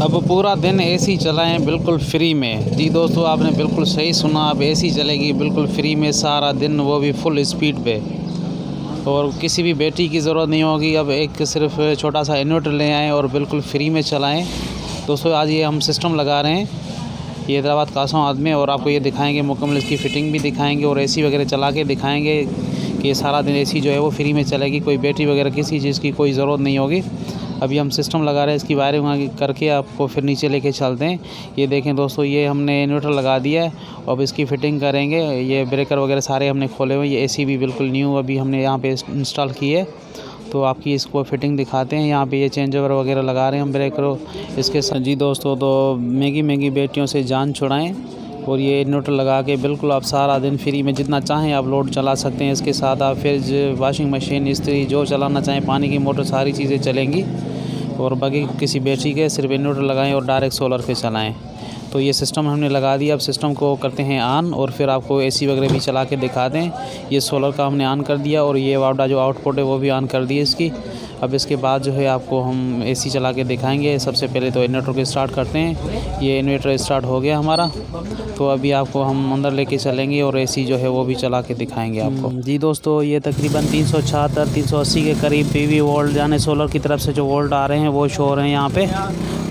अब पूरा दिन एसी चलाएं बिल्कुल फ्री में। जी दोस्तों, आपने बिल्कुल सही सुना, अब एसी चलेगी बिल्कुल फ्री में सारा दिन, वो भी फुल स्पीड पे। और किसी भी बैटरी की ज़रूरत नहीं होगी। अब एक सिर्फ छोटा सा इन्वर्टर ले आएँ और बिल्कुल फ्री में चलाएं। दोस्तों आज ये हम सिस्टम लगा रहे हैं, ये हैदराबाद कासमाबाद में, और आपको ये दिखाएंगे मुकम्मल, इसकी फ़िटिंग भी दिखाएंगे और एसी वगैरह चला के दिखाएंगे कि ये सारा दिन एसी जो है वो फ्री में चलेगी। कोई बैटरी वगैरह किसी चीज़ की कोई ज़रूरत नहीं होगी। अभी हम सिस्टम लगा रहे हैं, इसकी वायरिंग करके आपको फिर नीचे लेके चलते हैं। ये देखें दोस्तों, ये हमने इन्वर्टर लगा दिया है। अब इसकी फ़िटिंग करेंगे। ये ब्रेकर वगैरह सारे हमने खोले हुए हैं। ये एसी भी बिल्कुल न्यू अभी हमने यहाँ पे इंस्टॉल की है, तो आपकी इसको फ़िटिंग दिखाते हैं। यहाँ पे ये चेंज ओवर वगैरह लगा रहे हैं हम ब्रेकर इसके साथ। जी दोस्तों, तो महंगी बैटरियों से जान छुड़ाएँ और ये इन्वर्टर लगा के बिल्कुल आप सारा दिन फ्री में जितना चाहें आप लोड चला सकते हैं। इसके साथ आप फ्रिज, वॉशिंग मशीन, इस्त्री जो चलाना चाहें, पानी की मोटर, सारी चीज़ें चलेंगी। और बाकी किसी बैटरी के सिर्फ इन्वर्टर लगाएं और डायरेक्ट सोलर पे चलाएं। तो ये सिस्टम हमने लगा दिया। अब सिस्टम को करते हैं ऑन और फिर आपको एसी वगैरह भी चला के दिखा दें। ये सोलर का हमने ऑन कर दिया और ये वाडा जो आउटपुट है वो भी ऑन कर दी इसकी। अब इसके बाद जो है आपको हम एसी चला के दिखाएंगे। सबसे पहले तो इन्वर्टर को स्टार्ट करते हैं। ये इन्वर्टर स्टार्ट हो गया हमारा, तो अभी आपको हम अंदर लेके चलेंगे और एसी जो है वो भी चला के दिखाएंगे आपको। जी दोस्तों, ये तकरीबन 376-380 के करीब पीवी वोल्ट यानी सोलर की तरफ से जो वोल्ट आ रहे हैं वो शो हो रहे हैं यहाँ पे।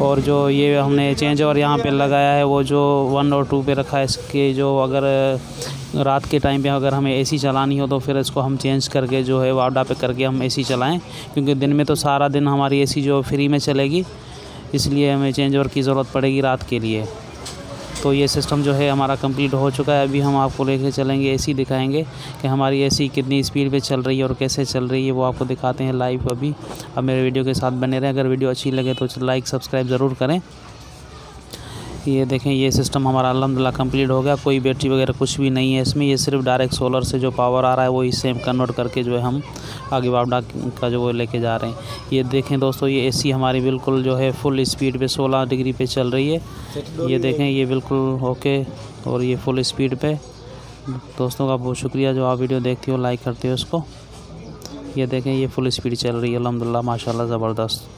और जो ये हमने चेंज ओवर यहाँ पे लगाया है वो जो 1 और 2 पे रखा है, इसके जो अगर रात के टाइम पे अगर हमें एसी चलानी हो तो फिर इसको हम चेंज करके जो है वाडा पे करके हम एसी चलाएं, क्योंकि दिन में तो सारा दिन हमारी एसी जो फ्री में चलेगी, इसलिए हमें चेंज ओवर की ज़रूरत पड़ेगी रात के लिए। तो ये सिस्टम जो है हमारा कंप्लीट हो चुका है। अभी हम आपको लेके चलेंगे, एसी दिखाएंगे कि हमारी एसी कितनी स्पीड पे चल रही है और कैसे चल रही है, वो आपको दिखाते हैं लाइव अभी। अब मेरे वीडियो के साथ बने रहें। अगर वीडियो अच्छी लगे तो लाइक सब्सक्राइब ज़रूर करें। ये देखें, ये सिस्टम हमारा अल्हम्दुलिल्लाह कंप्लीट हो गया। कोई बैटरी वगैरह कुछ भी नहीं है इसमें। ये सिर्फ डायरेक्ट सोलर से जो पावर आ रहा है वो इससे कन्वर्ट करके जो है हम आगे वाडा का जो वो लेके जा रहे हैं। ये देखें दोस्तों, ये एसी हमारी बिल्कुल जो है फुल स्पीड पे 16 डिग्री पे चल रही है। ये देखें, ये बिल्कुल ओके और ये फुल स्पीड पे। दोस्तों का बहुत शुक्रिया जो आप वीडियो देखते हो, लाइक करते हो उसको। ये देखें, ये फुल स्पीड चल रही है अल्हम्दुलिल्लाह, माशाल्लाह ज़बरदस्त।